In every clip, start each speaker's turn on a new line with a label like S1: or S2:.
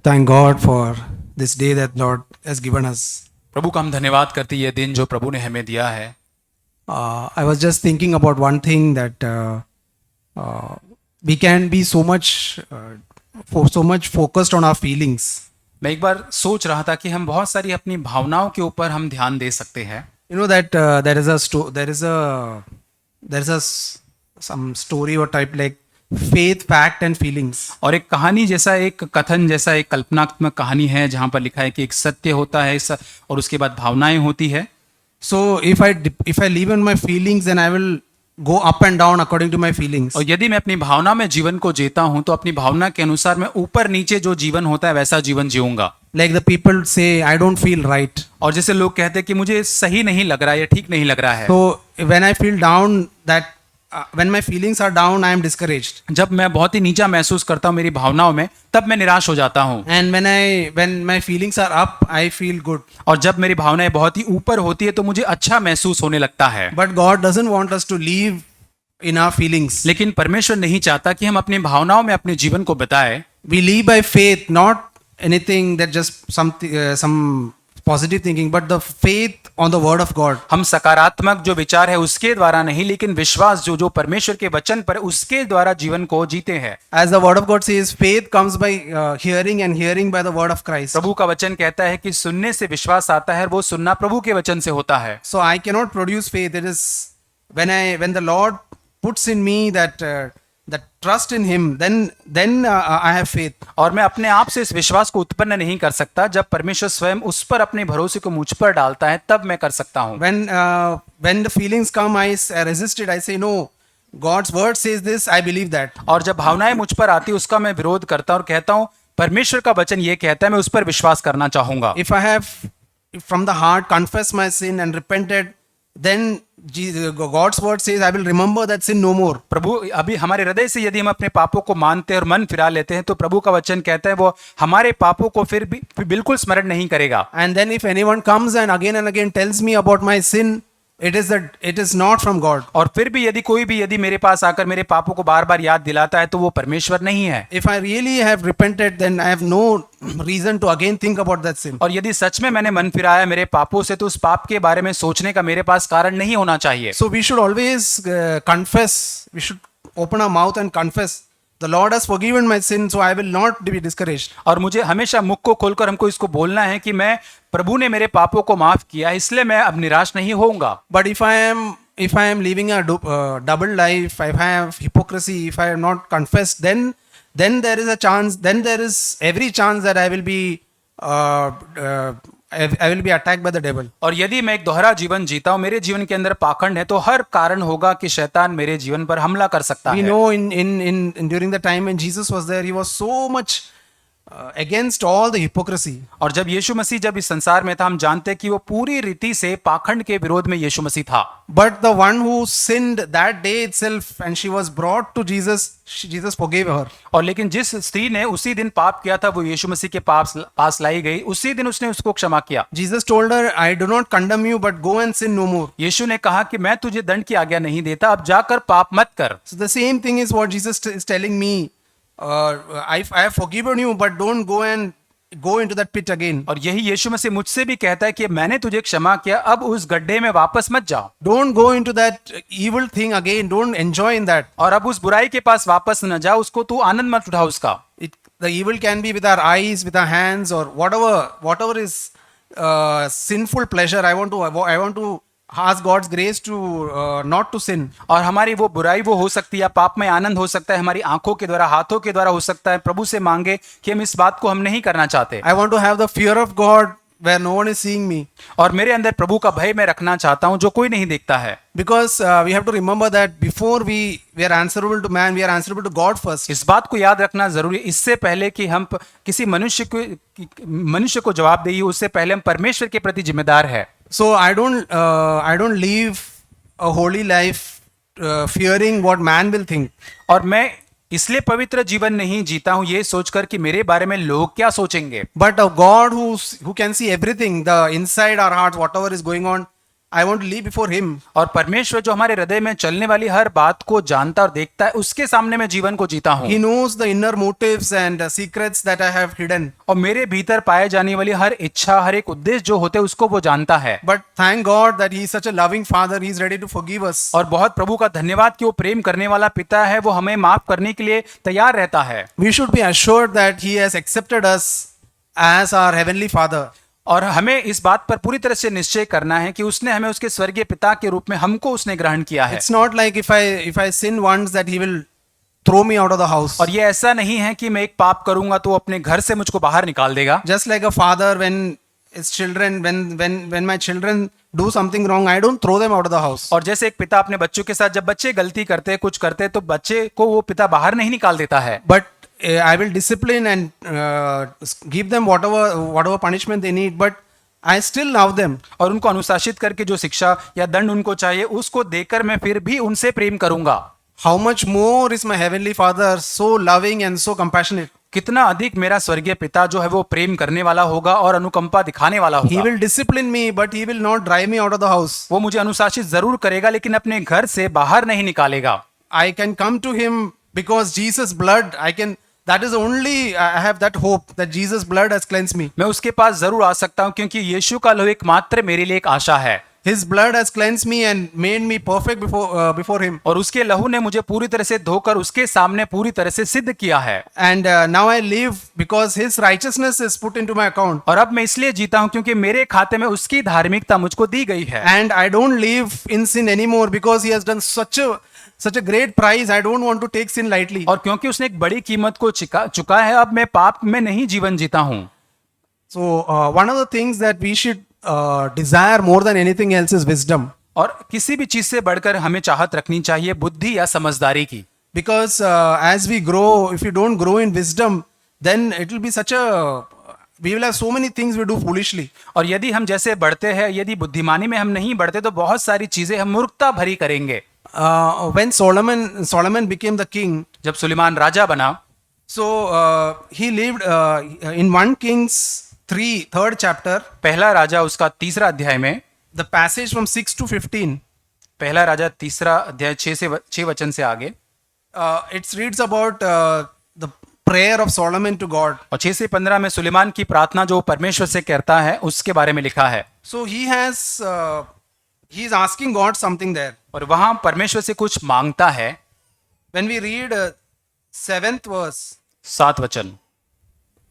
S1: Thank God for this day that Lord has given us.
S2: प्रभु का हम धन्यवाद करते हैं ये दिन जो प्रभु ने हमें दिया है।
S1: I was just thinking about one thing that we can be so much focused on our feelings.
S2: मैं एक बार सोच रहा था कि हम बहुत सारी अपनी भावनाओं के ऊपर हम ध्यान दे सकते हैं।
S1: You know that there is some story or type like faith, fact, and feelings.
S2: और एक कहानी जैसा, एक कथन जैसा, एक कल्पनात्मक कहानी है जहाँ पर लिखा है कि एक सत्य होता है और उसके बाद भावनाएं होती है।
S1: So if I live in my feelings, then I will go up and down according to my feelings.
S2: और यदि मैं अपनी भावना में जीवन को जीता हूं तो अपनी भावना के अनुसार मैं ऊपर नीचे जो जीवन होता है वैसा जीवन जीऊंगा।
S1: Like the people say, I don't feel right.
S2: और जैसे लोग कहते हैं कि मुझे सही नहीं लग रहा है या ठीक नहीं लग रहा है।
S1: So when I feel down, when my feelings are down, I am discouraged.
S2: जब मैं बहुत ही नीचा महसूस करता हूँ मेरी भावनाओं में, तब मैं निराश हो जाता हूँ।
S1: And when my feelings are up, I feel good.
S2: और जब मेरी भावनाएं बहुत ही ऊपर होती है तो मुझे अच्छा महसूस होने लगता है।
S1: But God doesn't want us to live in our feelings.
S2: लेकिन परमेश्वर नहीं चाहता कि हम अपनी भावनाओं में अपने जीवन को बिताएं।
S1: We live by faith, not anything that just some positive thinking, but the faith on the word of God.
S2: हम सकारात्मक जो विचार है उसके द्वारा नहीं, लेकिन विश्वास जो परमेश्वर के वचन पर उसके द्वारा जीवन को जीते हैं।
S1: As the word of God says, faith comes by hearing, and hearing by the word of Christ.
S2: प्रभु का वचन कहता है कि सुनने से विश्वास आता है और वो सुनना प्रभु के वचन से होता है।
S1: So I cannot produce faith. It is when the Lord puts in me that trust in Him, then I have faith.
S2: और मैं अपने आप से इस विश्वास को उत्पन्न नहीं कर सकता। जब परमेश्वर स्वयं उस पर अपने भरोसे को मुझ पर डालता है तब मैं कर सकता हूँ।
S1: When the feelings come, I resist it. I say no. God's word says this. I believe that.
S2: और जब भावनाएं मुझ पर आती उसका मैं विरोध करता हूँ और कहता हूँ परमेश्वर का वचन ये कहता है, मैं उस पर विश्वास करना चाहूंगा।
S1: If I have from the heart confessed my sin and repented, then God's word says I will remember that sin no more.
S2: प्रभु अभी हमारे हृदय से यदि हम अपने पापों को मानते हैं और मन फिरा लेते हैं तो प्रभु का वचन कहता है वो हमारे पापों को फिर बिल्कुल स्मरण नहीं करेगा।
S1: And then if anyone comes and again tells me about my sin, it is not from God.
S2: और फिर भी यदि मेरे पास आकर मेरे पापों को बार बार याद दिलाता है तो वो परमेश्वर नहीं है।
S1: If I really have repented, then I have no reason to again think about that sin.
S2: और यदि सच में मैंने मन फिराया मेरे पापों से तो उस पाप के बारे में सोचने का मेरे पास कारण नहीं होना चाहिए।
S1: So we should always confess. We should open our mouth and confess. The Lord has forgiven my sin, so I will not be discouraged.
S2: और मुझे हमेशा मुख को खोलकर हमको इसको बोलना है कि मैं प्रभु ने मेरे पापों को माफ किया, इसलिए मैं अब निराश नहीं होऊंगा।
S1: But if I am living a double life, if I have hypocrisy, if I have not confessed, then there is a chance. Then there is every chance that I will be attacked by the devil.
S2: और यदि मैं एक दोहरा जीवन जीता हूँ, मेरे जीवन के अंदर पाखंड है, तो हर कारण होगा कि शैतान मेरे जीवन पर हमला कर सकता
S1: We
S2: है।
S1: know in during the time when Jesus was there, He was so much against all the hypocrisy.
S2: और जब यीशु मसीह जब इस संसार में था, हम जानते हैं कि वो पूरी रीति से पाखंड के विरोध में यीशु मसीह था।
S1: But the one who sinned that day itself, and she was brought to Jesus, Jesus forgave her.
S2: और लेकिन जिस स्त्री ने उसी दिन पाप किया था वो यीशु मसीह के पास लाई गई, उसी दिन उसने उसको क्षमा किया।
S1: Jesus told her, I do not condemn you, but go and sin no more.
S2: यीशु ने कहा कि मैं तुझे दंड की आज्ञा नहीं देता, अब जाकर पाप मत कर।
S1: So the same thing is what Jesus is telling me. I have forgiven you, but don't go into that pit again.
S2: और यही यीशु मसीह मुझसे भी कहता है कि मैंने तुझे क्षमा किया, अब उस गड्ढे में वापस मत जाओ।
S1: Don't go into that evil thing again. Don't enjoy in that.
S2: और अब उस बुराई के पास वापस न जाओ, उसको तू आनंद मत उठा उसका।
S1: The evil can be with our eyes, with our hands, or whatever is sinful pleasure. I want to ask God's grace to not to sin.
S2: और हमारी वो बुराई वो हो सकती है, पाप में आनंद हो सकता है, हमारी आंखों के द्वारा, हाथों के द्वारा हो सकता है। प्रभु से मांगे कि हम इस बात को हम नहीं करना चाहते।
S1: I want to have the fear of God where no one is seeing me.
S2: और मेरे अंदर प्रभु का भय मैं रखना चाहता हूँ जो कोई नहीं देखता है।
S1: Because we have to remember that before we are answerable to man, we are answerable to God first.
S2: इस बात को याद रखना जरूरी, इससे पहले कि हम किसी मनुष्य को जवाब दें, उससे पहले हम परमेश्वर के प्रति जिम्मेदार है।
S1: So I don't live a holy life fearing what man will think.
S2: और मैं इसलिए पवित्र जीवन नहीं जीता हूँ ये सोचकर कि मेरे बारे में लोग क्या सोचेंगे।
S1: But a God who can see everything, the inside our hearts, whatever is going on, I want to live before Him.
S2: और परमेश्वर जो हमारे हृदय में चलने वाली हर बात को जानता और देखता है, उसके सामने मैं जीवन को जीता हूँ।
S1: He knows the inner motives and secrets that I have hidden.
S2: और मेरे भीतर पाए जाने वाली हर इच्छा, हर एक उद्देश्य जो होते हैं उसको वो जानता है।
S1: But thank God that He is such a loving Father. He is ready to forgive us.
S2: और बहुत प्रभु का धन्यवाद कि वो प्रेम करने वाला पिता है, वो हमें माफ करने के लिए तैयार रहता है।
S1: We should be assured that He has accepted us as our Heavenly Father.
S2: और हमें इस बात पर पूरी तरह से निश्चय करना है कि उसने हमें उसके स्वर्गीय पिता के रूप में हमको उसने ग्रहण किया है।
S1: It's not like if I sin once that He will throw me out of the house.
S2: और ये ऐसा नहीं है कि मैं एक पाप करूंगा तो अपने घर से मुझको बाहर निकाल देगा।
S1: Just like a father when his children, when my children do something wrong, I don't throw them out of the house.
S2: और जैसे एक पिता अपने बच्चों के साथ, जब बच्चे गलती करते हैं, कुछ करते हैं, तो बच्चे को वो पिता बाहर नहीं निकाल देता है।
S1: But I will discipline and give them whatever punishment they need. But I still love them.
S2: और उनको अनुशासित करके जो शिक्षा या दंड उनको चाहिए उसको देकर मैं फिर भी उनसे प्रेम करूंगा।
S1: How much more is my Heavenly Father so loving and so compassionate?
S2: कितना अधिक मेरा स्वर्गीय पिता जो है वो प्रेम करने वाला होगा और अनुकंपा दिखाने वाला
S1: He
S2: होगा।
S1: will discipline me, but He will not drive me out of the house.
S2: वो मुझे अनुशासित जरूर करेगा, लेकिन अपने घर से बाहर नहीं निकालेगा।
S1: I can come to Him because Jesus' blood, that is only, I have that hope that Jesus' blood has cleansed me.
S2: मैं उसके पास जरूर आ सकता हूँ क्योंकि यीशु का लहू एकमात्र मेरे लिए एक आशा है।
S1: His blood has cleansed me and made me perfect before Him.
S2: और उसके लहू ने मुझे पूरी तरह से धोकर उसके सामने पूरी तरह से सिद्ध किया है।
S1: And now I live because His righteousness is put into my account.
S2: और अब मैं इसलिए जीता हूँ क्योंकि मेरे खाते में उसकी धार्मिकता मुझको दी गई है।
S1: And I don't live in sin anymore because He has done such a great price. I don't want to take sin lightly.
S2: और क्योंकि उसने एक बड़ी कीमत को चुका है, अब मैं पाप में नहीं जीवन जीता हूँ।
S1: So one of the things that we should desire more than anything else is wisdom.
S2: और किसी भी चीज से बढ़कर हमें चाहत रखनी चाहिए बुद्धि या समझदारी की।
S1: Because as we grow, if we don't grow in wisdom, then it will be we will have so many things we do foolishly.
S2: और यदि हम जैसे बढ़ते हैं, यदि बुद्धिमानी में हम नहीं बढ़ते, तो बहुत सारी चीजें हम मूर्खता भरी करेंगे।
S1: When Solomon became the king,
S2: जब सुलेमान राजा बना,
S1: so he lived in 1 Kings 3rd chapter,
S2: पहला राजा उसका 3रा अध्याय में,
S1: the passage from 6 to 15,
S2: पहला राजा 3रा अध्याय 6 वचन से आगे,
S1: it reads about the prayer of Solomon to God.
S2: और 6 से 15 में सुलेमान की प्रार्थना जो परमेश्वर से करता है उसके बारे में लिखा है।
S1: So he is asking God something there.
S2: और वहां परमेश्वर से कुछ मांगता है।
S1: When we read 7th verse,
S2: 7 वचन,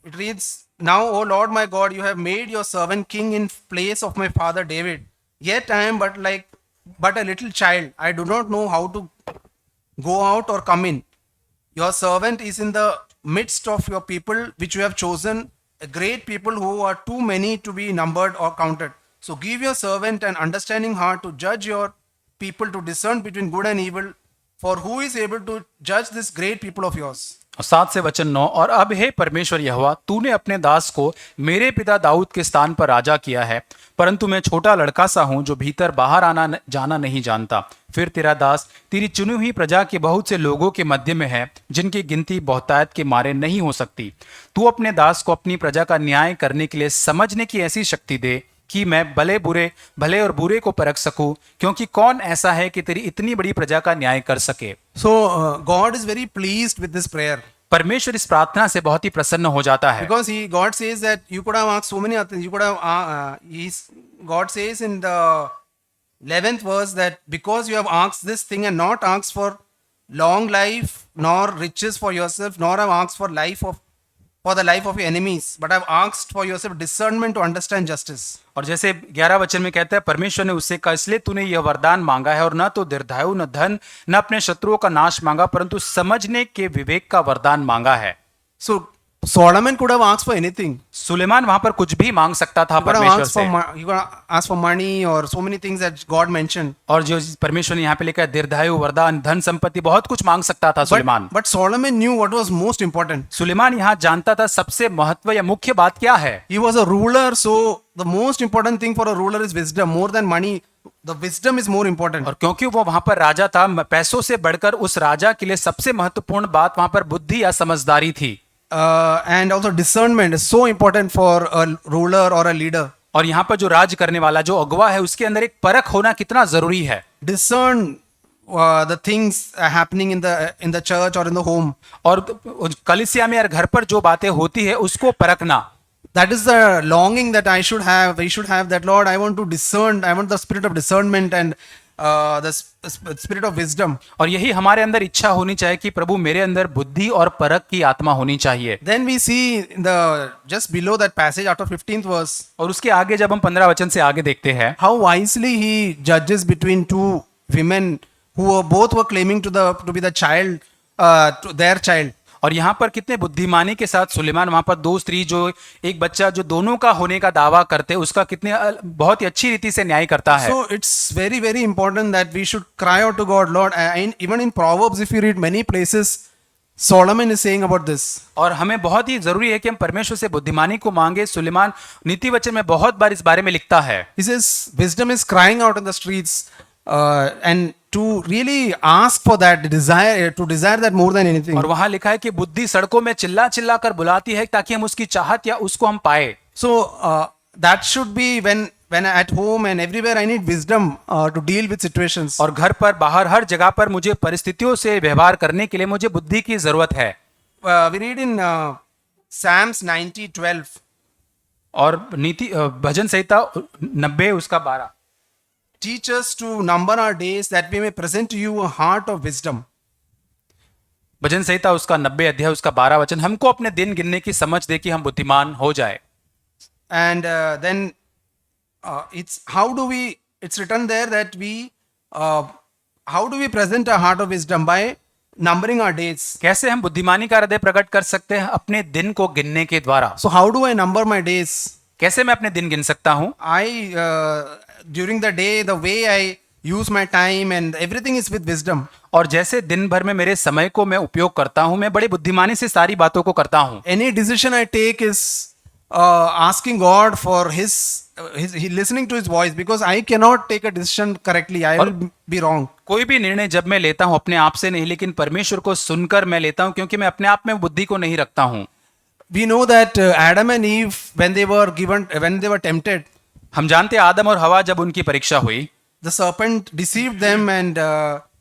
S1: it reads, "Now, O Lord my God, you have made your servant king in place of my father David. Yet I am but a little child. I do not know how to go out or come in. Your servant is in the midst of your people, which you have chosen, a great people who are too many to be numbered or counted. So give your servant an understanding heart to judge your people, to discern between good and evil. For who is able to judge this great people of yours?"
S2: 7 से वचन 9, और अब हे परमेश्वर यहोवा, तूने अपने दास को मेरे पिता दाऊद के स्थान पर राजा किया है, परंतु मैं छोटा लड़का सा हूं जो भीतर बाहर आना जाना नहीं जानता। फिर तेरा दास तेरी चुनी हुई प्रजा के बहुत से लोगों के मध्य में है, जिनकी गिनती बहुतायत के मारे नहीं हो सकती। तू अपने दास को अपनी प्रजा का न्याय करने के लिए समझने की ऐसी शक्ति दे कि मैं भले और बुरे को परख सकूं, क्योंकि कौन ऐसा है कि तेरी इतनी बड़ी प्रजा का न्याय कर सके।
S1: So God is very pleased with this prayer.
S2: परमेश्वर इस प्रार्थना से बहुत ही प्रसन्न हो जाता है,
S1: Because God says that you could have asked so many other things. You could have, God says in the 11th verse that because you have asked this thing and not asked for long life, nor riches for yourself, nor have asked for the life of your enemies, but have asked for yourself discernment to understand justice.
S2: और जैसे 11 वचन में कहता है, परमेश्वर ने उससे कहा, इसलिए तूने यह वरदान मांगा है, और न तो दीर्घायु, न धन, न अपने शत्रुओं का नाश मांगा, परंतु समझने के विवेक का वरदान मांगा है।
S1: So Solomon could have asked for anything.
S2: Suleman वहां पर कुछ भी मांग सकता था परमेश्वर से।
S1: You could have asked for money or so many things that God mentioned.
S2: और जो परमेश्वर ने यहाँ पे लिखा है, दीर्घायु, वरदान, धन संपत्ति, बहुत कुछ मांग सकता था Suleman.
S1: But Solomon knew what was most important.
S2: Suleman यहाँ जानता था सबसे महत्व या मुख्य बात क्या है।
S1: He was a ruler, so the most important thing for a ruler is wisdom. More than money, the wisdom is more important.
S2: और क्योंकि वो वहां पर राजा था, पैसों से बढ़कर उस राजा के लिए सबसे महत्वपूर्ण बात वहां पर बुद्धि या समझदारी थी।
S1: And also discernment is so important for a ruler or a leader.
S2: और यहाँ पर जो राज करने वाला जो अगुवा है उसके अंदर एक परख होना कितना जरूरी है।
S1: discern the things happening in the church or in the home.
S2: और कलीसिया में और घर पर जो बातें होती है उसको परखना।
S1: That is the longing that I should have. We should have that, Lord. I want to discern. I want the spirit of discernment and the spirit of wisdom.
S2: और यही हमारे अंदर इच्छा होनी चाहिए कि प्रभु मेरे अंदर बुद्धि और परख की आत्मा होनी चाहिए।
S1: Then we see in the just below that passage after 15th verse
S2: और उसके आगे जब हम 15 वचन से आगे देखते हैं
S1: how wisely he judges between two women who both were claiming to be the child, to their child.
S2: और यहाँ पर कितने बुद्धिमानी के साथ सुलेमान वहां पर दो स्त्री जो एक बच्चा जो दोनों का होने का दावा करते उसका कितने बहुत ही अच्छी रीति से न्याय करता है।
S1: So it's very very important that we should cry out to God, Lord. Even in Proverbs, if you read many places, Solomon is saying about this.
S2: और हमें बहुत ही जरूरी है कि हम परमेश्वर से बुद्धिमानी को मांगे। सुलेमान नीति वचन में बहुत बार इस बारे में लिखता है।
S1: He says wisdom is crying out in the streets, and to really ask for that to desire that more than anything.
S2: और वहां लिखा है कि बुद्धि सड़कों में चिल्ला चिल्ला कर बुलाती है ताकि हम उसकी चाहत या उसको हम पाए।
S1: So that should be when at home and everywhere I need wisdom to deal with situations.
S2: और घर पर बाहर हर जगह पर मुझे परिस्थितियों से व्यवहार करने के लिए मुझे बुद्धि की जरूरत है।
S1: We read in Psalms 90:12.
S2: और नीति भजन संहिता 90 उसका 12
S1: Teach us to number our days that we may present to you a heart of wisdom.
S2: भजन संहिता उसका 90 अध्याय उसका 12 वचन हमको अपने दिन गिनने की समझ दे कि हम बुद्धिमान हो जाए।
S1: And then it's written there that how do we present a heart of wisdom? By numbering our days.
S2: कैसे हम बुद्धिमानी का हृदय प्रकट कर सकते हैं? अपने दिन को गिनने के द्वारा।
S1: So how do I number my days?
S2: कैसे मैं अपने दिन गिन सकता हूँ?
S1: During the day, the way I use my time and everything is with wisdom.
S2: और जैसे दिन भर में मेरे समय को मैं उपयोग करता हूँ, मैं बड़ी बुद्धिमानी से सारी बातों को करता हूँ।
S1: Any decision I take is asking God for his listening to his voice, because I cannot take a decision correctly. I will be wrong.
S2: कोई भी निर्णय जब मैं लेता हूँ अपने आप से नहीं, लेकिन परमेश्वर को सुनकर मैं लेता हूँ, क्योंकि मैं अपने आप में बुद्धि को नहीं रखता हूँ।
S1: We know that Adam and Eve, when they were tempted,
S2: हम जानते हैं आदम और हवा जब उनकी परीक्षा हुई,
S1: the serpent deceived them and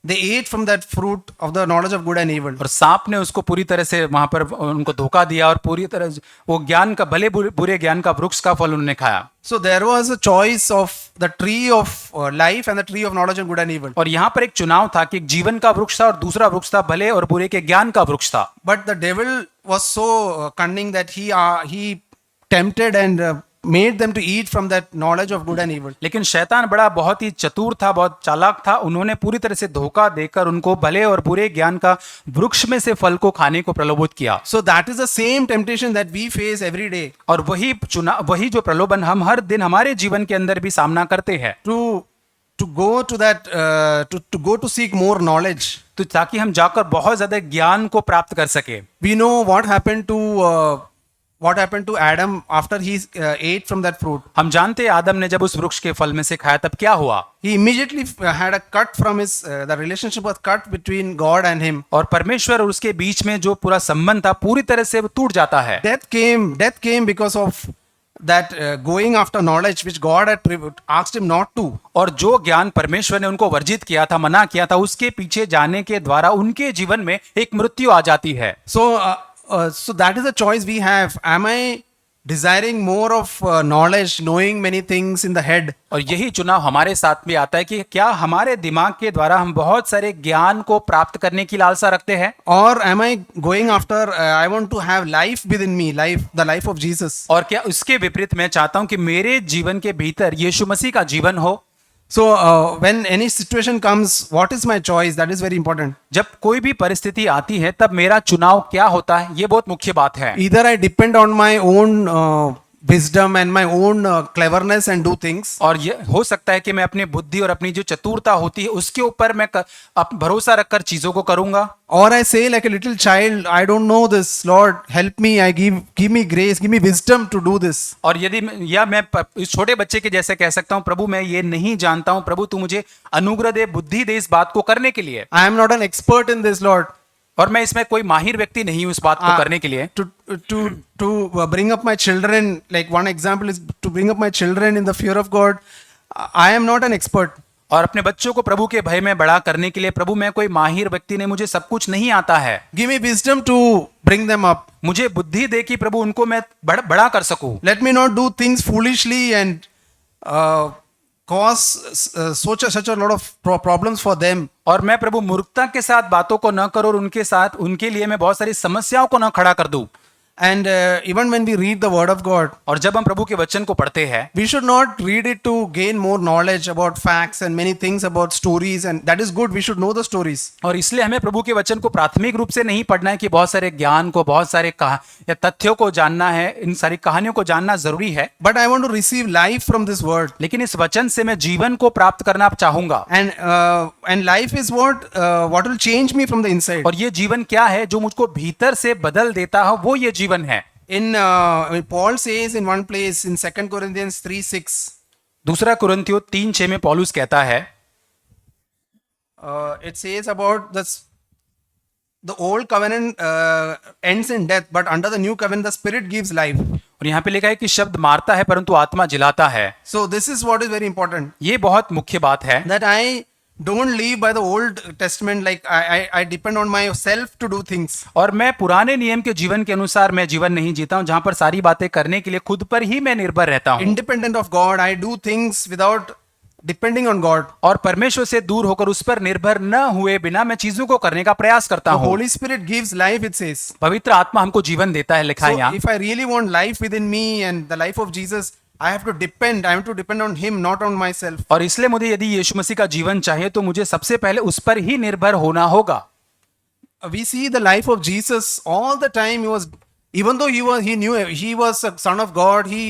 S1: they ate from that fruit of the knowledge of good and evil.
S2: और सांप ने उसको पूरी तरह से वहां पर उनको धोखा दिया और पूरी तरह वो ज्ञान का भले बुरे ज्ञान का वृक्ष का फल उन्होंने खाया।
S1: So there was a choice of the tree of life and the tree of knowledge of good and evil.
S2: और यहाँ पर एक चुनाव था कि एक जीवन का वृक्ष था और दूसरा वृक्ष था भले और बुरे के ज्ञान का वृक्ष था।
S1: But the devil was so cunning that he tempted and made them to eat from that knowledge of good and evil.
S2: लेकिन शैतान बड़ा बहुत ही चतुर था, बहुत चालाक था। उन्होंने पूरी तरह से धोखा देकर उनको भले और बुरे ज्ञान का वृक्ष में से फल को खाने को प्रलोभित किया।
S1: So that is the same temptation that we face every day.
S2: और वही जो प्रलोभन हम हर दिन हमारे जीवन के अंदर भी सामना करते हैं।
S1: To go to that to go to seek more knowledge.
S2: तो ताकि हम जाकर बहुत ज्यादा ज्ञान को प्राप्त कर सके।
S1: We know what happened to Adam after he ate from that fruit.
S2: हम जानते हैं आदम ने जब उस वृक्ष के फल में से खाया तब क्या हुआ।
S1: He immediately had a cut from his the relationship was cut between God and him.
S2: और परमेश्वर और उसके बीच में जो पूरा संबंध था पूरी तरह से टूट जाता है।
S1: Death came because of that going after knowledge which God had asked him not to.
S2: और जो ज्ञान परमेश्वर ने उनको वर्जित किया था, मना किया था, उसके पीछे जाने के द्वारा उनके जीवन में एक मृत्यु आ जाती है।
S1: So that is the choice we have. Am I desiring more of knowledge, knowing many things in the head?
S2: और यही चुनाव हमारे साथ भी आता है कि क्या हमारे दिमाग के द्वारा हम बहुत सारे ज्ञान को प्राप्त करने की लालसा रखते हैं,
S1: or am I going after I want to have life within me, the life of Jesus?
S2: और क्या उसके विपरीत मैं चाहता हूं कि मेरे जीवन के भीतर यीशु मसीह का जीवन हो।
S1: So when any situation comes, what is my choice? That is very important.
S2: जब कोई भी परिस्थिति आती है तब मेरा चुनाव क्या होता है, ये बहुत मुख्य बात है।
S1: Either I depend on my own wisdom and my own cleverness and do things.
S2: और ये हो सकता है कि मैं अपनी बुद्धि और अपनी जो चतुरता होती है उसके ऊपर मैं भरोसा रखकर चीजों को करूंगा।
S1: Or I say like a little child, I don't know this, Lord, help me. I give me grace, give me wisdom to do this.
S2: और यदि मैं इस छोटे बच्चे के जैसे कह सकता हूँ, प्रभु मैं ये नहीं जानता हूँ, प्रभु तू मुझे अनुग्रह दे, बुद्धि दे इस बात को करने के लिए।
S1: I am not an expert in this, Lord.
S2: और मैं इसमें कोई माहिर व्यक्ति नहीं हूं इस बात को करने के लिए।
S1: To bring up my children, like one example is to bring up my children in the fear of God. I am not an expert.
S2: और अपने बच्चों को प्रभु के भय में बड़ा करने के लिए, प्रभु मैं कोई माहिर व्यक्ति नहीं, मुझे सब कुछ नहीं आता है।
S1: Give me wisdom to bring them up.
S2: मुझे बुद्धि दे कि प्रभु उनको मैं बड़ा कर सकूं।
S1: Let me not do things foolishly and cause such a lot of problems for them.
S2: और मैं प्रभु मूर्खता के साथ बातों को न करूं और उनके लिए मैं बहुत सारी समस्याओं को न खड़ा कर दूं।
S1: And even when we read the word of God,
S2: और जब हम प्रभु के वचन को पढ़ते हैं,
S1: we should not read it to gain more knowledge about facts and many things about stories, and that is good. We should know the stories.
S2: और इसलिए हमें प्रभु के वचन को प्राथमिक रूप से नहीं पढ़ना है कि बहुत सारे ज्ञान को, बहुत सारे या तथ्यों को जानना है, इन सारी कहानियों को जानना जरूरी है।
S1: But I want to receive life from this word.
S2: लेकिन इस वचन से मैं जीवन को प्राप्त करना चाहूंगा।
S1: And life is what will change me from the inside.
S2: और ये जीवन क्या है जो मुझको भीतर से बदल देता है, वो ये जीवन है।
S1: In Paul says in one place in 2 Corinthians 3:6.
S2: दूसरा कुरिन्थियों 3:6 में पौलुस कहता है,
S1: It says about the old covenant ends in death, but under the new covenant the Spirit gives life.
S2: और यहाँ पे लिखा है कि शब्द मारता है परंतु आत्मा जिलाता है।
S1: So this is what is very important.
S2: ये बहुत मुख्य बात है
S1: That I don't live by the Old Testament, like I depend on myself to do things.
S2: और मैं पुराने नियम के जीवन के अनुसार मैं जीवन नहीं जीता हूँ, जहां पर सारी बातें करने के लिए खुद पर ही मैं निर्भर रहता हूँ।
S1: Independent of God, I do things without depending on God.
S2: और परमेश्वर से दूर होकर उस पर निर्भर न हुए बिना मैं चीजों को करने का प्रयास करता
S1: The
S2: हूँ।
S1: Holy Spirit gives life, it says.
S2: पवित्र आत्मा हमको जीवन देता है, लिखा है
S1: So
S2: यहाँ।
S1: if I really want life within me and the life of Jesus, I have to depend on Him, not on myself.
S2: और इसलिए मुझे यदि यीशु मसीह का जीवन चाहिए तो मुझे सबसे पहले उस पर ही निर्भर होना होगा।
S1: We see the life of Jesus all the time. Even though he knew he was a son of God, he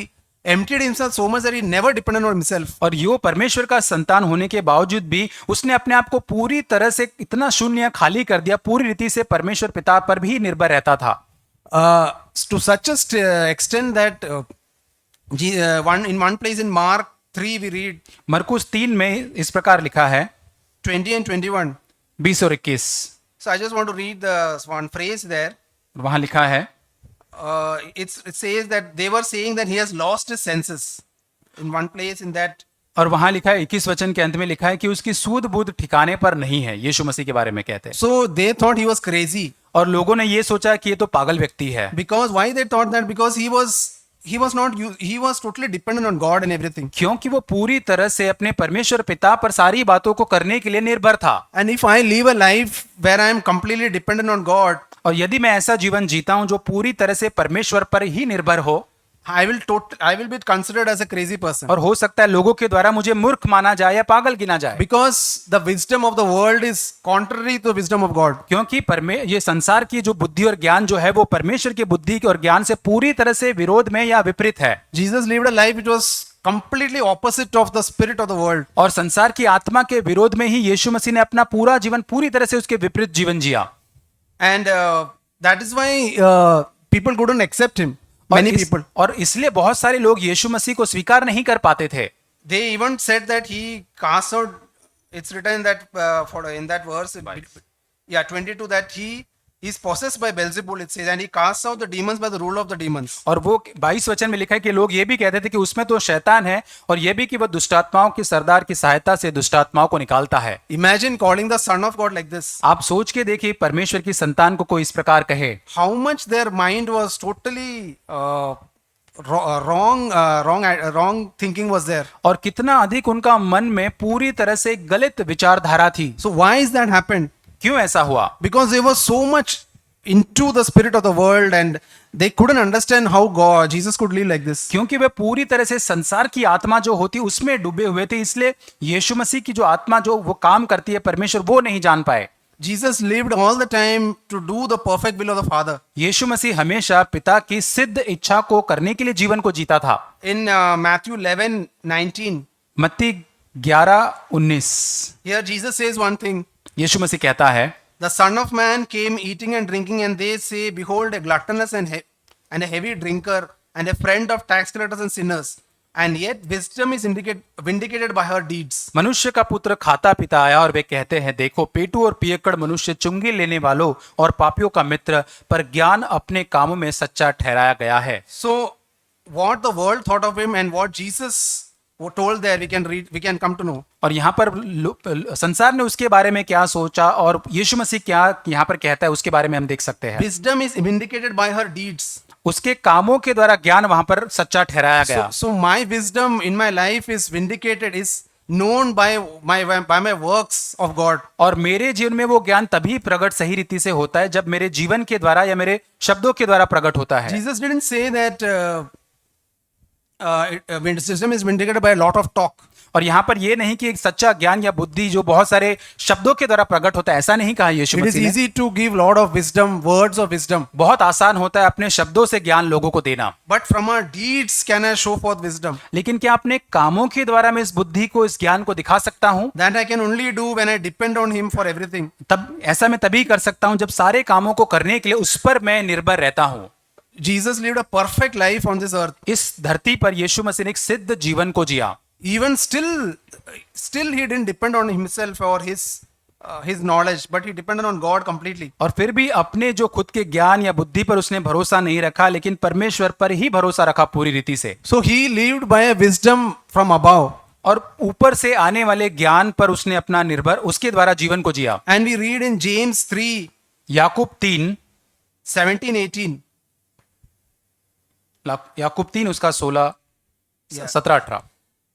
S1: emptied himself so much that he never depended on himself.
S2: और यो परमेश्वर का संतान होने के बावजूद भी उसने अपने आप को पूरी तरह से इतना शून्य खाली कर दिया, पूरी रीति से परमेश्वर पिता पर भी निर्भर रहता था।
S1: To such a extent that in one place in Mark 3 we read
S2: मरकुस 3 में इस प्रकार लिखा है
S1: 20 and 21.
S2: 20 और 21।
S1: So I just want to read the one phrase there.
S2: वहां लिखा है,
S1: It says that they were saying that he has lost his senses. In one place in that,
S2: और वहां लिखा है 21 वचन के अंत में लिखा है कि उसकी सूध बुद्ध ठिकाने पर नहीं है। यीशु मसीह के बारे में कहते हैं।
S1: so they thought he was crazy.
S2: और लोगों ने ये सोचा कि ये तो पागल व्यक्ति है।
S1: Because why they thought that? Because he was totally dependent on God and everything.
S2: क्योंकि वो पूरी तरह से अपने परमेश्वर पिता पर सारी बातों को करने के लिए निर्भर था।
S1: And if I live a life where I am completely dependent on God,
S2: और यदि मैं ऐसा जीवन जीता हूं जो पूरी तरह से परमेश्वर पर ही निर्भर हो,
S1: I will be considered as a crazy person.
S2: और हो सकता है लोगों के द्वारा मुझे मूर्ख माना जाए या पागल गिना जाए।
S1: Because the wisdom of the world is contrary to the wisdom of God.
S2: क्योंकि ये संसार की जो बुद्धि और ज्ञान जो है वो परमेश्वर की बुद्धि और ज्ञान से पूरी तरह से विरोध में या विपरीत है।
S1: Jesus lived a life which was completely opposite of the spirit of the world.
S2: और संसार की आत्मा के विरोध में ही यीशु मसीह ने अपना पूरा जीवन पूरी तरह से उसके विपरीत जीवन जिया।
S1: And that is why people couldn't accept him. Many people.
S2: और इसलिए बहुत सारे लोग यीशु मसीह को स्वीकार नहीं कर पाते थे।
S1: They even said that he cast out. It's written that in that verse, 22, that he is possessed by Beelzebul. It says, and he casts out the demons by the rule of the demons.
S2: और वो 22 वचन में लिखा है कि लोग ये भी कहते थे कि उसमें तो शैतान है, और ये भी कि वह दुष्टात्माओं के सरदार की सहायता से दुष्टात्माओं को निकालता है।
S1: Imagine calling the Son of God like this.
S2: आप सोच के देखिए परमेश्वर की संतान को कोई इस प्रकार कहे।
S1: How much their mind was totally wrong thinking was there.
S2: और कितना अधिक उनका मन में पूरी तरह से गलत विचारधारा थी।
S1: So why is that happened?
S2: क्यों ऐसा हुआ?
S1: Because they were so much into the spirit of the world and they couldn't understand how Jesus could live like this.
S2: क्योंकि वे पूरी तरह से संसार की आत्मा जो होती उसमें डूबे हुए थे, इसलिए यीशु मसीह की जो आत्मा जो वो काम करती है परमेश्वर, वो नहीं जान पाए।
S1: Jesus lived all the time to do the perfect will of the Father.
S2: यीशु मसीह हमेशा पिता की सिद्ध इच्छा को करने के लिए जीवन को जीता था।
S1: In Matthew 11:19,
S2: मत्ती 11:19,
S1: here Jesus says one thing.
S2: यीशु मसीह कहता है,
S1: The Son of Man came eating and drinking, and they say, Behold, a gluttonous and a heavy drinker, and a friend of tax collectors and sinners. and yet wisdom is vindicated by her deeds.
S2: मनुष्य का पुत्र खाता पीता आया और वे कहते हैं, देखो पेटू और पियक्कड़ मनुष्य चुंगी लेने वालों और पापियों का मित्र, पर ज्ञान अपने कामों में सच्चा ठहराया गया है।
S1: So what the world thought of him and what Jesus told there, we can come to know.
S2: और यहाँ पर संसार ने उसके बारे में क्या सोचा और यीशु मसीह क्या यहाँ पर कहता है उसके बारे में हम देख सकते हैं।
S1: Wisdom is vindicated by her deeds.
S2: उसके कामों के द्वारा ज्ञान वहां पर सच्चा ठहराया गया।
S1: So my wisdom in my life is vindicated, is known by my works of God.
S2: और मेरे जीवन में वो ज्ञान तभी प्रकट सही रीति से होता है जब मेरे जीवन के द्वारा या मेरे शब्दों के द्वारा प्रकट होता है।
S1: Jesus didn't say that wisdom is vindicated by a lot of talk.
S2: और यहाँ पर ये नहीं कि एक सच्चा ज्ञान या बुद्धि जो बहुत सारे शब्दों के द्वारा प्रकट होता है, ऐसा नहीं कहा यीशु
S1: It is
S2: मसीह ने।
S1: easy to give lot of wisdom, words of wisdom.
S2: बहुत आसान होता है अपने शब्दों से ज्ञान लोगों को देना,
S1: But from our deeds can I show forth wisdom?
S2: लेकिन क्या अपने कामों के द्वारा मैं इस बुद्धि को, इस ज्ञान को दिखा सकता हूँ?
S1: That I can only do when I depend on Him for everything.
S2: तब ऐसा मैं तभी कर सकता हूँ जब सारे कामों को करने के लिए उस पर मैं निर्भर रहता हूँ।
S1: Jesus lived a perfect life on this earth.
S2: इस धरती पर यीशु मसीह ने एक सिद्ध जीवन को जिया।
S1: Even still he didn't depend on himself or his knowledge, but he depended on God completely.
S2: और फिर भी अपने जो खुद के ज्ञान या बुद्धि पर उसने भरोसा नहीं रखा, लेकिन परमेश्वर पर ही भरोसा रखा पूरी रीति से।
S1: So he lived by a wisdom from above.
S2: और ऊपर से आने वाले ज्ञान पर उसने अपना निर्भर उसके द्वारा जीवन को जिया।
S1: And we read in James 3,
S2: याकूब 3,
S1: 17-18.
S2: याकूब 3 उसका 16, 17, 18।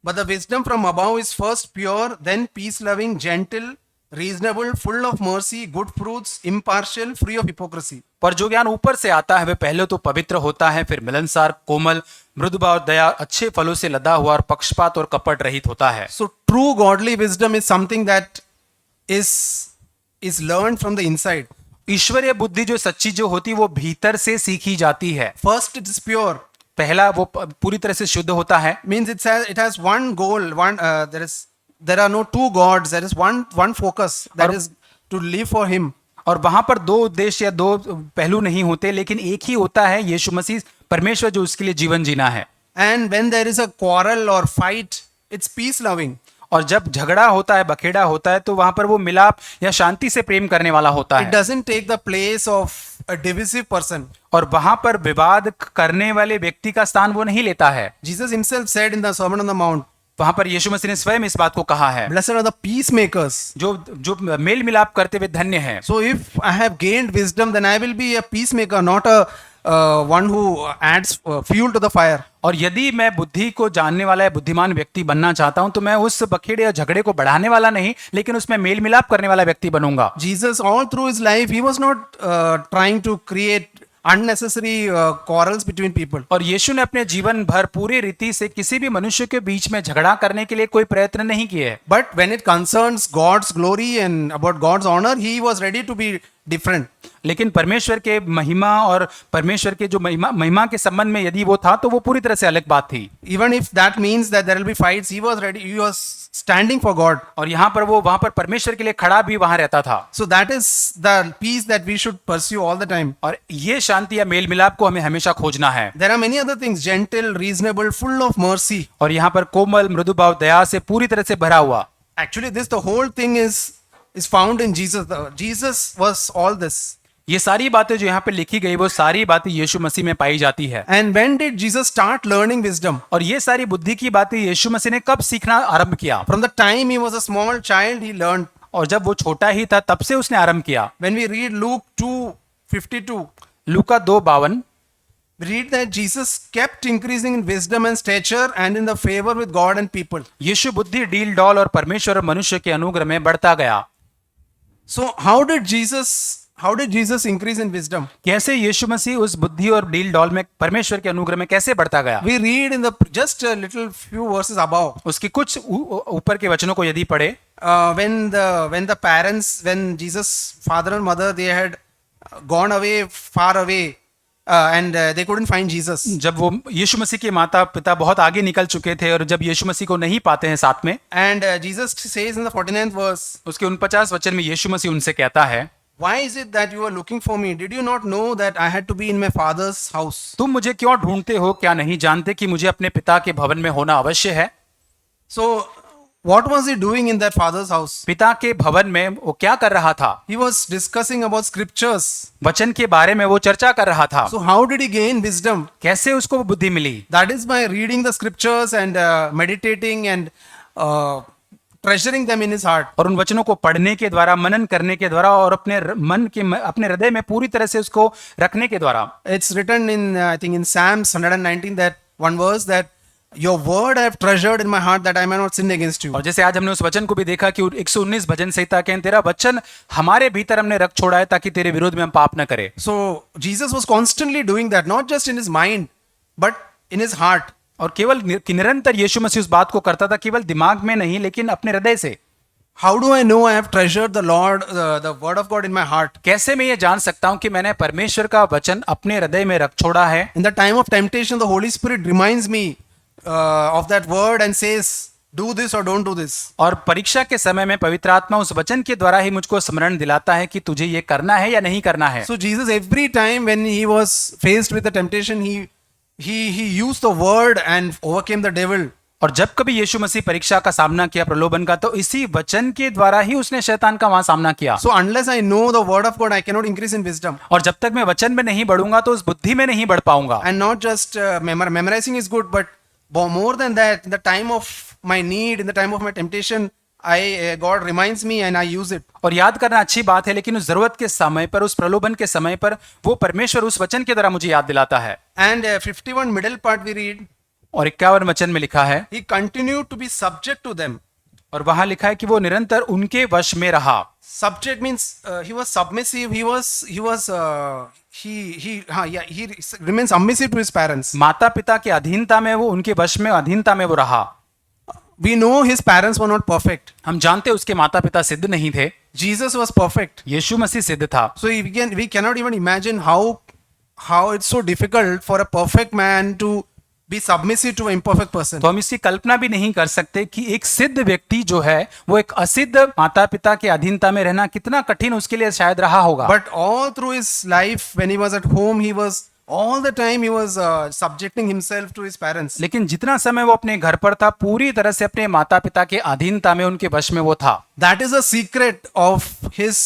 S1: But the wisdom from above is first pure, then peace-loving, gentle, reasonable, full of mercy, good fruits, impartial, free of hypocrisy.
S2: पर जो ज्ञान ऊपर से आता है वह पहले तो पवित्र होता है, फिर मिलनसार, कोमल, मृदुभाव और दया, अच्छे फलों से लदा हुआ और पक्षपात और कपट रहित होता है।
S1: So true godly wisdom is something that is learned from the inside.
S2: ईश्वरीय बुद्धि जो सच्ची जो होती है वो भीतर से सीखी जाती है।
S1: First it is pure.
S2: पहला वो पूरी तरह से शुद्ध होता है।
S1: Means it has one goal, there are no two gods, there is one focus, that is to live for him.
S2: और वहां पर दो उद्देश्य या दो पहलू नहीं होते, लेकिन एक ही होता है, यीशु मसीह परमेश्वर जो उसके लिए जीवन जीना है।
S1: And when there is a quarrel or fight, it's peace loving.
S2: और जब झगड़ा होता है, बखेड़ा होता है, तो वहां पर वो मिलाप या शांति से प्रेम करने वाला होता
S1: It
S2: है।
S1: doesn't take the place of a divisive person.
S2: और वहां पर विवाद करने वाले व्यक्ति का स्थान वो नहीं लेता है।
S1: Jesus himself said in the Sermon on the Mount,
S2: वहां पर यीशु मसीह ने स्वयं इस बात को कहा है,
S1: blessed are the peacemakers.
S2: जो मेल मिलाप करते हुए धन्य है।
S1: So if I have gained wisdom, then I will be a peacemaker, not a one who adds fuel to the fire.
S2: और यदि मैं बुद्धि को जानने वाला या बुद्धिमान व्यक्ति बनना चाहता हूं, तो मैं उस बखेड़े या झगड़े को बढ़ाने वाला नहीं, लेकिन उसमें मेल मिलाप करने वाला व्यक्ति बनूंगा।
S1: Jesus all through his life, he was not trying to create unnecessary quarrels between people.
S2: और यीशु ने अपने जीवन भर पूरी रीति से किसी भी मनुष्य के बीच में झगड़ा करने के लिए कोई प्रयत्न नहीं किए।
S1: But when it concerns God's glory and about God's honor, he was ready to be different.
S2: लेकिन परमेश्वर के महिमा और परमेश्वर के जो महिमा के संबंध में यदि वो था, तो वो पूरी तरह से अलग बात थी।
S1: Even if that means that there will be fights, he was ready, he was standing for God.
S2: और यहाँ पर वो वहां पर परमेश्वर के लिए खड़ा भी वहां रहता था।
S1: So that is the peace that we should pursue all the time.
S2: और ये शांति या मेल मिलाप को हमें हमेशा खोजना है।
S1: There are many other things, gentle, reasonable, full of mercy.
S2: और यहाँ पर कोमल, मृदुभाव, दया से पूरी तरह से भरा हुआ।
S1: Actually, the whole thing is found in Jesus. Jesus was all this.
S2: ये सारी बातें जो यहाँ पे लिखी गई, वो सारी बातें यीशु मसीह में पाई जाती है।
S1: And when did Jesus start learning wisdom?
S2: और ये सारी बुद्धि की बातें यीशु मसीह ने कब सीखना आरंभ किया?
S1: From the time he was a small child, he learned.
S2: और जब वो छोटा ही था तब से उसने आरंभ किया।
S1: When we read Luke 2:52,
S2: Luka 2:52,
S1: we read that Jesus kept increasing in wisdom and stature and in the favor with God and people.
S2: यीशु बुद्धि, डील डॉल और परमेश्वर और मनुष्य के अनुग्रह में बढ़ता गया।
S1: So how did Jesus increase in wisdom?
S2: कैसे यीशु मसीह उस बुद्धि और डील डॉल में परमेश्वर के अनुग्रह में कैसे बढ़ता गया?
S1: We read in the just a little few verses above.
S2: उसके कुछ ऊपर के वचनों को यदि पढ़े,
S1: When the parents, when Jesus' father and mother, they had gone away, far away, and they couldn't find Jesus.
S2: जब वो यीशु मसीह के माता पिता बहुत आगे निकल चुके थे और जब यीशु मसीह को नहीं पाते हैं साथ में,
S1: And Jesus says in the 49th verse,
S2: उसके 49 वचन में यीशु मसीह उनसे कहता है,
S1: why is it that you are looking for me? Did you not know that I had to be in my father's house?
S2: तुम मुझे क्यों ढूंढते हो? क्या नहीं जानते कि मुझे अपने पिता के भवन में होना अवश्य है?
S1: So, what was he doing in that father's house?
S2: पिता के भवन में वो क्या कर रहा था?
S1: He was discussing about scriptures.
S2: वचन के बारे में वो चर्चा कर रहा था।
S1: So, how did he gain wisdom?
S2: कैसे उसको वो बुद्धि मिली?
S1: That is by reading the scriptures and meditating and treasuring them in his heart.
S2: और उन वचनों को पढ़ने के द्वारा, मनन करने के द्वारा और अपने हृदय में पूरी तरह से उसको रखने के द्वारा।
S1: It's written in I think in Psalms 119 that one verse that your word I have treasured in my heart that I may not sin against you.
S2: और जैसे आज हमने उस वचन को भी देखा कि 119 भजन संहिता के तेरा वचन हमारे भीतर हमने रख छोड़ा है ताकि तेरे विरोध में हम पाप न करें।
S1: So Jesus was constantly doing that, not just in his mind but in his heart.
S2: और केवल निरंतर यीशु मसीह उस बात को करता था, केवल दिमाग में नहीं लेकिन अपने हृदय से।
S1: How do I know I have treasured the Lord, the word of God in my heart?
S2: कैसे मैं ये जान सकता हूं कि मैंने परमेश्वर का वचन अपने हृदय में रख छोड़ा है?
S1: In the time of temptation, the Holy Spirit reminds me of that word and says, do this or don't do this.
S2: और परीक्षा के समय में पवित्र आत्मा उस वचन के द्वारा ही मुझको स्मरण दिलाता है कि तुझे ये करना है या नहीं करना है।
S1: So Jesus, every time when he was faced with the temptation, he used the word and overcame the devil.
S2: और जब कभी यीशु मसीह परीक्षा का सामना किया, प्रलोभन का, तो इसी वचन के द्वारा ही उसने शैतान का वहां सामना किया।
S1: So unless I know the word of God, I cannot increase in wisdom.
S2: और जब तक मैं वचन में नहीं बढ़ूंगा तो उस बुद्धि में नहीं बढ़ पाऊंगा।
S1: And not just memorizing is good, but more than that, in the time of my need, in the time of my temptation, God reminds me and I use it.
S2: और याद करना अच्छी बात है, लेकिन उस जरूरत के समय पर, उस प्रलोभन के समय पर वो परमेश्वर उस वचन के द्वारा मुझे याद दिलाता है।
S1: And 51 middle part we read,
S2: और 51 वचन में लिखा है,
S1: he continued to be subject to them.
S2: और वहां लिखा है कि वो निरंतर उनके वश में रहा।
S1: Subject means he was submissive. He remains submissive to his parents.
S2: माता पिता की अधीनता में वो, उनके वश में, अधीनता में वो रहा।
S1: We know his parents were not perfect.
S2: हम जानते उसके माता पिता सिद्ध नहीं थे।
S1: Jesus was perfect.
S2: यीशु मसीह सिद्ध था।
S1: So we cannot even imagine how it's so difficult for a perfect man to be submissive to an imperfect person.
S2: तो हम इसकी कल्पना भी नहीं कर सकते कि एक सिद्ध व्यक्ति जो है वो एक असिद्ध माता पिता के अधीनता में रहना कितना कठिन उसके लिए शायद रहा होगा।
S1: But all through his life, when he was at home, all the time he was subjecting himself to his parents.
S2: लेकिन जितना समय वो अपने घर पर था, पूरी तरह से अपने माता पिता के अधीनता में, उनके वश में वो था।
S1: That is a secret of his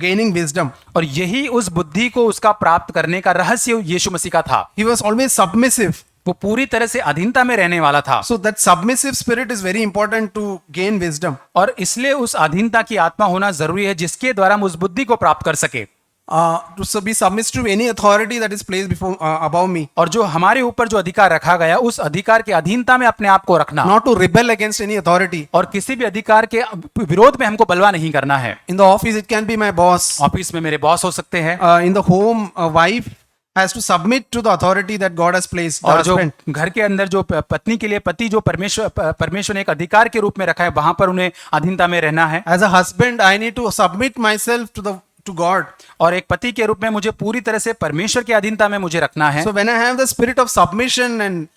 S1: gaining wisdom.
S2: और यही उस बुद्धि को उसका प्राप्त करने का रहस्य यीशु मसीह का था।
S1: He was always submissive.
S2: वो पूरी तरह से अधीनता में रहने वाला था।
S1: So that submissive spirit is very important to gain wisdom.
S2: और इसलिए उस अधीनता की आत्मा होना जरूरी है जिसके द्वारा हम उस बुद्धि को प्राप्त कर सके।
S1: To be submissive to any authority that is placed before above me.
S2: और जो हमारे ऊपर जो अधिकार रखा गया, उस अधिकार के अधीनता में अपने आप को रखना।
S1: Not to rebel against any authority.
S2: और किसी भी अधिकार के विरोध में हमको बलवा नहीं करना है।
S1: In the office it can be my boss.
S2: Office में मेरे बॉस हो सकते हैं।
S1: In the home, a wife has to submit to the authority that God has placed.
S2: और जो घर के अंदर जो पत्नी के लिए पति जो परमेश्वर ने एक अधिकार के रूप में रखा है, वहां पर उन्हें अधीनता में रहना है।
S1: As a husband, I need to submit myself to God.
S2: और एक पति के रूप में मुझे पूरी तरह से परमेश्वर की अधीनता में मुझे रखना है।
S1: So when I have the spirit of submission and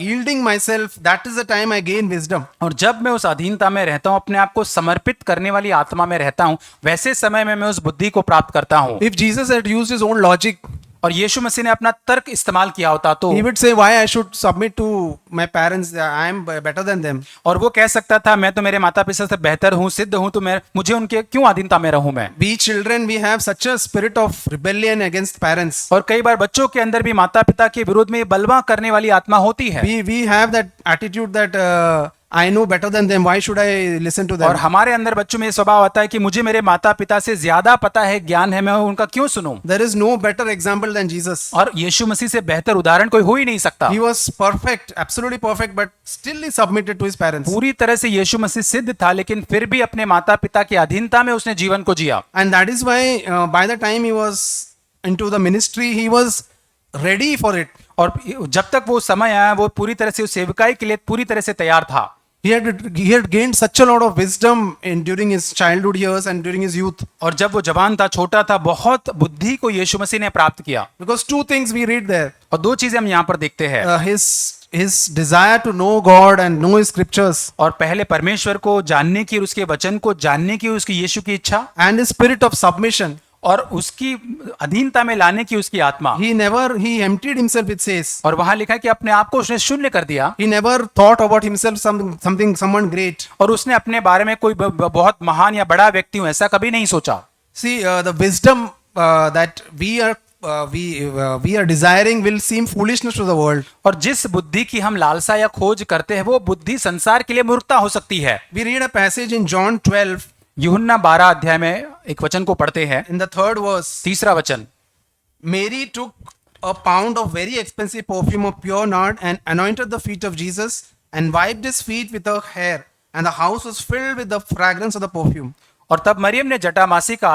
S1: yielding myself, that is the time I gain wisdom.
S2: और जब मैं उस अधीनता में रहता हूँ, अपने आप को समर्पित करने वाली आत्मा में रहता हूँ, वैसे समय में मैं उस बुद्धि को प्राप्त करता हूँ।
S1: If Jesus had used his own logic,
S2: और यीशु मसीह ने अपना तर्क इस्तेमाल किया होता तो
S1: he would say why I should submit to my parents, I am better than them.
S2: और वो कह सकता था मैं तो मेरे माता पिता से बेहतर हूँ, सिद्ध हूँ, तो मुझे उनके क्यों अधीनता में रहूं मैं।
S1: We children, we have such a spirit of rebellion against parents.
S2: और कई बार बच्चों के अंदर भी माता पिता के विरोध में बलवा करने वाली आत्मा होती है।
S1: We have that attitude that I know better than them, why should I listen to them?
S2: और हमारे अंदर बच्चों में ये स्वभाव आता है कि मुझे मेरे माता पिता से ज्यादा पता है, ज्ञान है, मैं उनका क्यों सुनूं।
S1: There is no better example than Jesus.
S2: और यीशु मसीह से बेहतर उदाहरण कोई हो ही नहीं सकता।
S1: He was perfect, absolutely perfect, but still he submitted to his parents.
S2: पूरी तरह से यीशु मसीह सिद्ध था, लेकिन फिर भी अपने माता पिता की अधीनता में उसने जीवन को जिया।
S1: And that is why by the time he was into the ministry, he was ready for it.
S2: और जब तक वो समय आया, वो पूरी तरह से उस सेवकाई के लिए पूरी तरह से तैयार था।
S1: He had gained such a lot of wisdom during his childhood years and during his youth.
S2: और जब वो जवान था, छोटा था, बहुत बुद्धि को यीशु मसीह ने प्राप्त किया।
S1: Because two things we read there.
S2: और दो चीजें हम यहाँ पर देखते हैं।
S1: His his desire to know God and know his scriptures
S2: और पहले परमेश्वर को जानने की और उसके वचन को जानने की उसकी यीशु की इच्छा
S1: and his spirit of submission,
S2: और उसकी अधीनता में लाने की उसकी आत्मा,
S1: he emptied himself, it says.
S2: और वहां लिखा है कि अपने आप को उसने शून्य कर दिया
S1: He never thought about himself someone great.
S2: और उसने अपने बारे में कोई बहुत महान या बड़ा व्यक्ति हूं ऐसा कभी नहीं सोचा।
S1: See, the wisdom that we are desiring will seem foolishness to the world.
S2: और जिस बुद्धि की हम लालसा या खोज करते हैं वो बुद्धि संसार के लिए मूर्खता हो सकती है।
S1: We read a passage in John 12
S2: यूहन्ना 12 अध्याय में एक वचन को पढ़ते हैं,
S1: in the 3rd verse.
S2: तीसरा वचन।
S1: Mary took a pound of very expensive perfume of pure nard and anointed the feet of Jesus and wiped his feet with her hair, and the house was filled with the fragrance of the perfume.
S2: और तब मरियम ने जटामासी का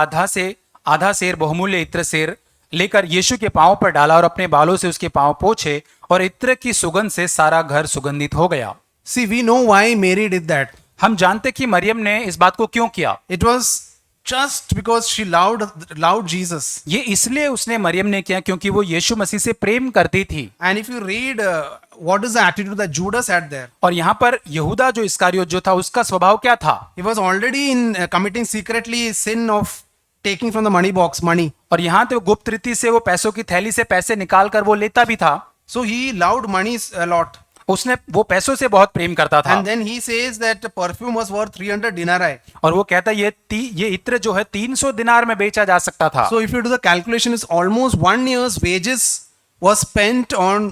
S2: आधा सेर बहुमूल्य इत्र सेर लेकर यीशु के पांव पर डाला और अपने बालों से उसके पांव पोंछे और इत्र की सुगंध से सारा घर सुगंधित हो गया।
S1: See, we know why Mary did that.
S2: हम जानते कि मरियम ने इस बात को क्यों किया।
S1: It was just because she loved Jesus.
S2: ये इसलिए उसने मरियम ने किया क्योंकि वो यीशु मसीह से प्रेम करती थी।
S1: And if you read what is the attitude that Judas had there,
S2: और यहाँ पर यहूदा जो इस्करियोत जो था उसका स्वभाव क्या था?
S1: he was already in committing secretly sin of taking from the money.
S2: और यहाँ तो गुप्त रीति से वो पैसों की थैली से पैसे निकाल कर वो लेता भी था।
S1: So he loved money a lot.
S2: उसने वो पैसों से बहुत प्रेम करता था।
S1: And then he says that perfume was worth 300 denarii.
S2: और वो कहता है ये इत्र जो है 300 दिनार में बेचा जा सकता था।
S1: So if you do the calculation, it's almost 1 year's wages was spent on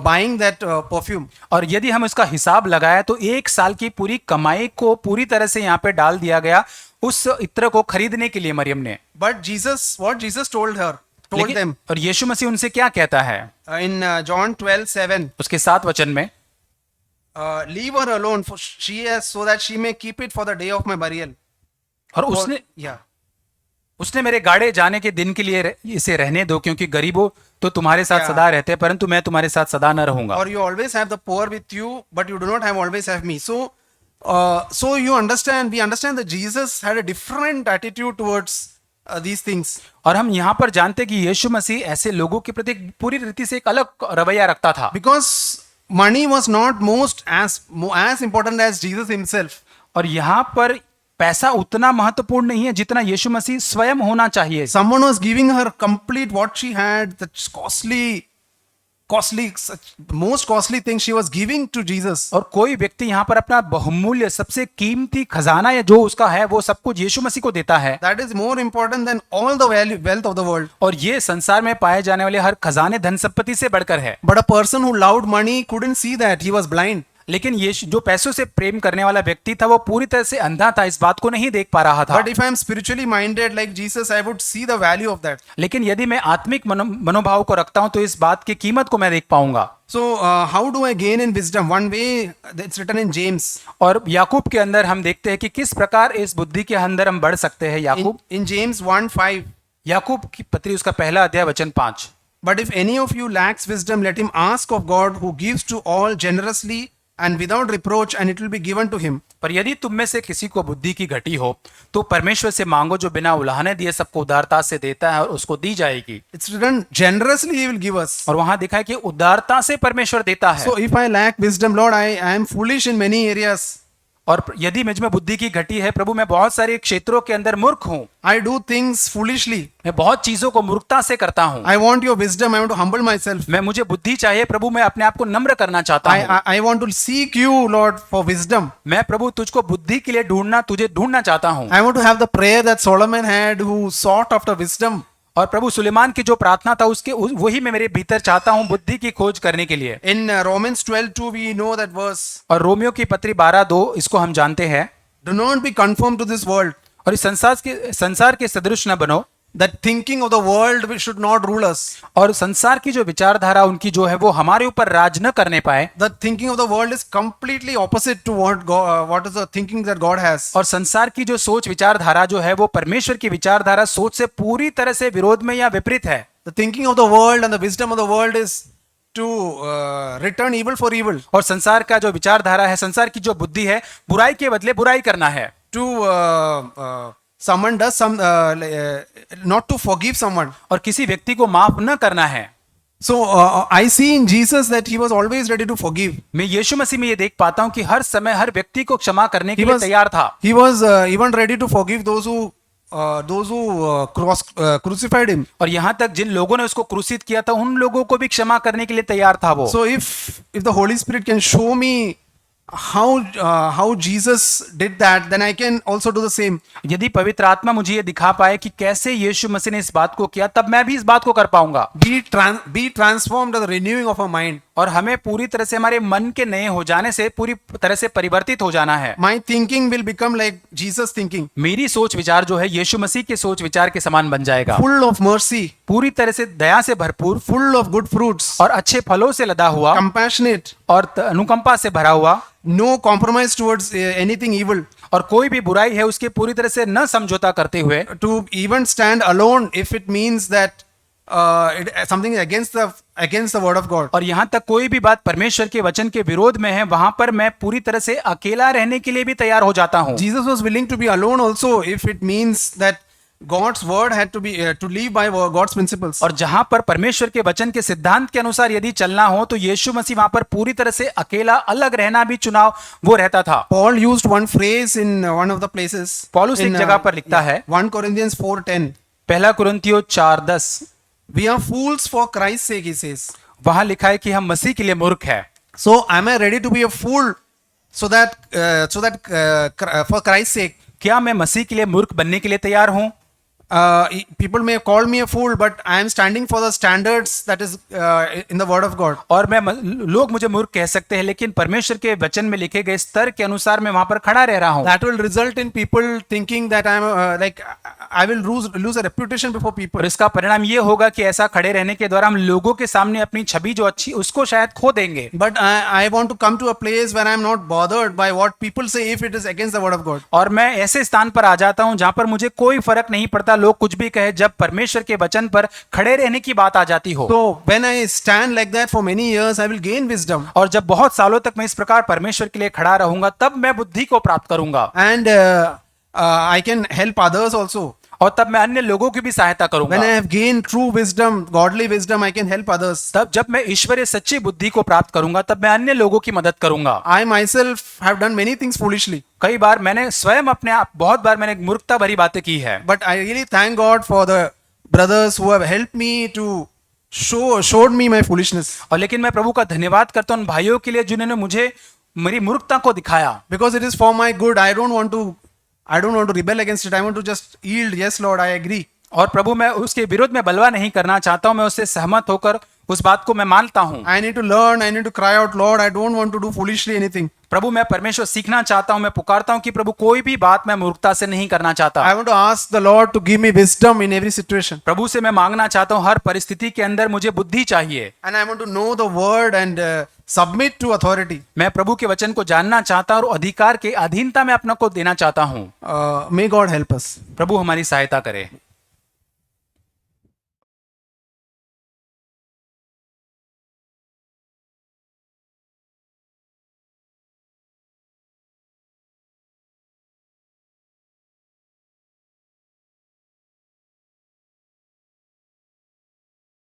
S1: buying that perfume.
S2: और यदि हम इसका हिसाब लगाए तो 1 साल की पूरी कमाई को पूरी तरह से यहाँ पे डाल दिया गया उस इत्र को खरीदने के लिए मरियम ने।
S1: But what Jesus told them
S2: और यीशु मसीह उनसे क्या कहता है?
S1: in John 12:7,
S2: उसके 7 वचन में,
S1: leave her alone, for she has, so that she may keep it for the day of my burial.
S2: और उसने
S1: Yeah.
S2: उसने मेरे गाड़े जाने के दिन के लिए इसे रहने दो, क्योंकि गरीबों तो तुम्हारे साथ
S1: Yeah.
S2: सदा रहते हैं परंतु मैं तुम्हारे साथ सदा न रहूंगा।
S1: Or you always have the poor with you, but you do not always have me. So we understand that Jesus had a different attitude towards these things.
S2: और हम यहाँ पर जानते हैं कि यीशु मसीह ऐसे लोगों के प्रति पूरी रीति से एक अलग रवैया रखता था।
S1: Because money was not as important as Jesus himself.
S2: और यहाँ पर पैसा उतना महत्वपूर्ण नहीं है जितना यीशु मसीह स्वयं होना चाहिए।
S1: Someone was giving her complete what she had, the most costly thing she was giving to Jesus.
S2: और कोई व्यक्ति यहाँ पर अपना बहुमूल्य सबसे कीमती खजाना या जो उसका है वो सब कुछ यीशु मसीह को देता है।
S1: That is more important than all the wealth of the world.
S2: और ये संसार में पाए जाने वाले हर खजाने धन संपत्ति से बढ़कर है।
S1: But a person who loved money couldn't see that. He was blind.
S2: लेकिन ये जो पैसों से प्रेम करने वाला व्यक्ति था वो पूरी तरह से अंधा था, इस बात को नहीं देख पा रहा था।
S1: But if I am spiritually minded like Jesus, I would see the value of that.
S2: लेकिन यदि मैं आत्मिक मनोभाव को रखता हूं तो इस बात की कीमत को मैं देख पाऊंगा।
S1: So how do I gain in wisdom? One way, it's written in James.
S2: और याकूब के अंदर हम देखते हैं कि किस प्रकार इस बुद्धि के अंदर हम बढ़ सकते हैं। याकूब
S1: In James 1:5.
S2: याकूब की पत्री उसका पहला अध्याय वचन 5।
S1: But if any of you lacks wisdom, let him ask of God, who gives to all generously and without reproach, and it will be given to him.
S2: पर यदि तुम में से किसी को बुद्धि की घटी हो तो परमेश्वर से मांगो जो बिना उलाहने दिए सबको उदारता से देता है और उसको दी जाएगी।
S1: It's written generously he will give us.
S2: और वहां दिखा है कि उदारता से परमेश्वर देता है।
S1: So if I lack wisdom, Lord, I am foolish in many areas.
S2: और यदि मुझ में बुद्धि की घटी है प्रभु, मैं बहुत सारे क्षेत्रों के अंदर मूर्ख हूँ।
S1: I do things foolishly.
S2: मैं बहुत चीजों को मूर्खता से करता हूँ।
S1: I want your wisdom. I want to humble myself.
S2: मुझे बुद्धि चाहिए प्रभु, मैं अपने आप को नम्र करना चाहता हूँ।
S1: I want to seek you, Lord, for wisdom.
S2: मैं प्रभु तुझको बुद्धि के लिए तुझे ढूंढना चाहता हूँ।
S1: I want to have the prayer that Solomon had, who sought after wisdom.
S2: और प्रभु सुलेमान की जो प्रार्थना था उसके वही मैं मेरे भीतर चाहता हूँ बुद्धि की खोज करने के लिए।
S1: In Romans 12:2 we know that verse.
S2: और रोमियो की पत्री 12:2 इसको हम जानते हैं।
S1: Do not be conformed to this world.
S2: और इस संसार के सदृश न बनो।
S1: That thinking of the world should not rule us.
S2: और संसार की जो विचारधारा उनकी जो है वो हमारे ऊपर राज न करने पाए।
S1: The thinking of the world is completely opposite to what is the thinking that God has.
S2: और संसार की जो सोच विचारधारा जो है वो परमेश्वर की विचारधारा सोच से पूरी तरह से विरोध में या विपरीत है।
S1: The thinking of the world and the wisdom of the world is to return evil for evil.
S2: और संसार का जो विचारधारा है, संसार की जो बुद्धि है, बुराई के बदले बुराई करना है।
S1: To someone does not to forgive someone.
S2: और किसी व्यक्ति को माफ न करना है।
S1: So I see in Jesus that he was always ready to forgive.
S2: मैं यीशु मसीह में ये देख पाता हूँ कि हर समय हर व्यक्ति को क्षमा करने के
S1: He
S2: लिए
S1: was
S2: तैयार था।
S1: he was even ready to forgive those who crucified him.
S2: और यहाँ तक जिन लोगों ने उसको क्रूसित किया था उन लोगों को भी क्षमा करने के लिए तैयार था वो।
S1: So if the Holy Spirit can show me how Jesus did that, then I can also do the same.
S2: यदि पवित्र आत्मा मुझे ये दिखा पाए कि कैसे यीशु मसीह ने इस बात को किया, तब मैं भी इस बात को कर पाऊंगा।
S1: Be transformed by the renewing of our mind.
S2: और हमें पूरी तरह से हमारे मन के नए हो जाने से पूरी तरह से परिवर्तित हो जाना है।
S1: My thinking will become like Jesus thinking,
S2: मेरी सोच विचार जो है यीशु मसीह के सोच विचार के समान बन जाएगा,
S1: full of mercy,
S2: पूरी तरह से दया से भरपूर
S1: full of good fruits,
S2: और अच्छे फलों से लदा हुआ
S1: compassionate,
S2: और अनुकंपा से भरा हुआ,
S1: no compromise towards anything evil,
S2: और कोई भी बुराई है उसके पूरी तरह से न समझौता करते हुए,
S1: to even stand alone if it means that something is against the word of God.
S2: और यहाँ तक कोई भी बात परमेश्वर के वचन के विरोध में है, वहां पर मैं पूरी तरह से अकेला रहने के लिए भी तैयार हो जाता हूँ।
S1: Jesus was willing to be alone also if it means that God's word had to be to live by God's principles.
S2: और जहां पर परमेश्वर के वचन के सिद्धांत के अनुसार यदि चलना हो तो यीशु मसीह वहां पर पूरी तरह से अकेला अलग रहना भी चुनाव वो रहता था।
S1: Paul used one phrase in one of the places.
S2: पौलुस एक जगह पर लिखता है
S1: 1 Corinthians 4:10.
S2: पहला कुरिन्थियों 4:10,
S1: We are fools for Christ's sake, he says.
S2: वहां लिखा है कि हम मसीह के लिए मूर्ख है।
S1: So am I ready to be a fool so that for Christ's sake?
S2: क्या मैं मसीह के लिए मूर्ख बनने के लिए तैयार हूं?
S1: People may call me a fool, but I am standing for the standards that is in the word of God.
S2: और लोग मुझे मूर्ख कह सकते हैं, लेकिन परमेश्वर के वचन में लिखे गए स्तर के अनुसार मैं वहां पर खड़ा रह रहा हूं।
S1: That will result in people thinking that I am like I will lose a reputation before people.
S2: और इसका परिणाम ये होगा कि ऐसा खड़े रहने के द्वारा हम लोगों के सामने अपनी छवि जो अच्छी उसको शायद खो देंगे।
S1: But I want to come to a place where I am not bothered by what people say if it is against the word of God.
S2: और मैं ऐसे स्थान पर आ जाता हूं जहां पर मुझे कोई फर्क नहीं पड़ता लोग कुछ भी कहे, जब परमेश्वर के वचन पर खड़े रहने की बात आ जाती हो।
S1: So when I stand like that for many years, I will gain wisdom.
S2: और जब बहुत सालों तक मैं इस प्रकार परमेश्वर के लिए खड़ा रहूंगा तब मैं बुद्धि को प्राप्त करूंगा,
S1: And I can help others also.
S2: और तब मैं अन्य लोगों की भी सहायता करूंगा।
S1: When I have gained true wisdom, godly wisdom, I can help others.
S2: तब जब मैं ईश्वरीय सच्ची बुद्धि को प्राप्त करूंगा तब मैं अन्य लोगों की मदद करूंगा।
S1: I myself have done many things foolishly.
S2: कई बार मैंने स्वयं अपने आप बहुत बार मैंने मूर्खता भरी बातें की है,
S1: But I really thank God for the brothers who have helped me to showed me my foolishness.
S2: और लेकिन मैं प्रभु का धन्यवाद करता हूं उन भाइयों के लिए जिन्होंने मुझे मेरी मूर्खता को दिखाया।
S1: Because it is for my good. I don't want to rebel against it. I want to just yield. Yes, Lord, I agree.
S2: और प्रभु मैं उसके विरोध में बलवा नहीं करना चाहता हूं, मैं उससे सहमत होकर उस बात को मैं मानता हूं।
S1: I need to learn. I need to cry out, Lord, I don't want to do foolishly anything.
S2: प्रभु मैं परमेश्वर सीखना चाहता हूं, मैं पुकारता हूं कि प्रभु कोई भी बात मैं मूर्खता से नहीं करना चाहता।
S1: I want to ask the Lord to give me wisdom in every situation.
S2: प्रभु से मैं मांगना चाहता हूं हर परिस्थिति के अंदर मुझे बुद्धि चाहिए।
S1: And I want to know the word and submit to authority.
S2: मैं प्रभु के वचन को जानना चाहता हूं और अधिकार के अधीनता में अपना को देना चाहता हूं।
S1: May God help us.
S2: प्रभु हमारी सहायता करे।